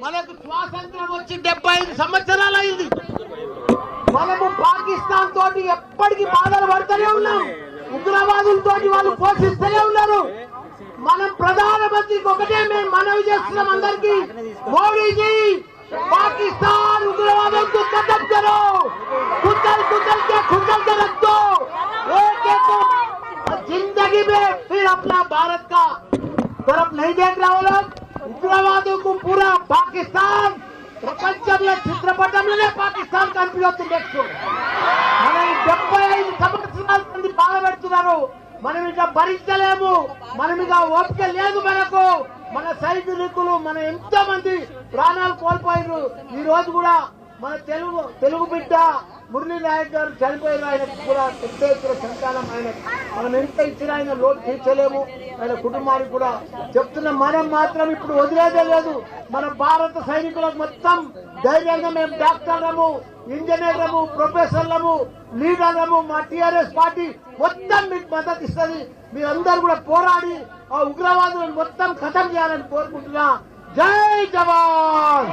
మనకు స్వాతంత్రం వచ్చి 75 సంవత్సరాలు అయింది. మనము పాకిస్తాన్ తోటి ఎప్పటికీ బాధలు పడుతూనే ఉన్నాం. ఉగ్రవాదులతో వాళ్ళు పోషిస్తూనే ఉన్నారు. మనం ప్రధానమంత్రికి ఒకటే మేము మనవి చేస్తున్నాం అందరికీ, మోడీజీ पाकिस्तान उग्रवादों को खत्म करो, कुचल कुचल के खुचल के रख दो, एक एक को जिंदगी में फिर अपना भारत का तरफ नहीं देख रहा हो लोग. उग्रवादों को पूरा पाकिस्तान ప్రపంచంలో చిత్రపటంలోనే పాకిస్తాన్ కనిపిస్తుంది. నెక్స్ట్ మనం 75 సంవత్సరాల మంది బాధపెడుతున్నారు. మనం ఇక భరించలేము. మనం ఇక ఓపిక లేదు మనకు. మన సైనికులు మన ఎంతో మంది ప్రాణాలు కోల్పోయారు. ఈ రోజు కూడా మన తెలుగు బిడ్డ మురళీ నాయక్ గారు చనిపోయారు. ఆయనకు కూడా పెద్ద ఎత్తున సంతానం. ఆయన మనం ఎంత ఇచ్చినా ఆయన లోటు తీర్చలేము. ఆయన కుటుంబానికి కూడా చెప్తున్న మనం మాత్రం ఇప్పుడు వదిలేదే లేదు. మన భారత సైనికులకు మొత్తం ధైర్యంగా మేము డాక్టర్లము, ఇంజనీర్లము, ప్రొఫెసర్లము, లీడర్లము, మా టీఆర్ఎస్ పార్టీ మొత్తం మీకు మద్దతు ఇస్తుంది. మీరందరూ కూడా పోరాడి ఆ ఉగ్రవాదులను మొత్తం ఖతం చేయాలని కోరుకుంటున్నా. జై జవాన్.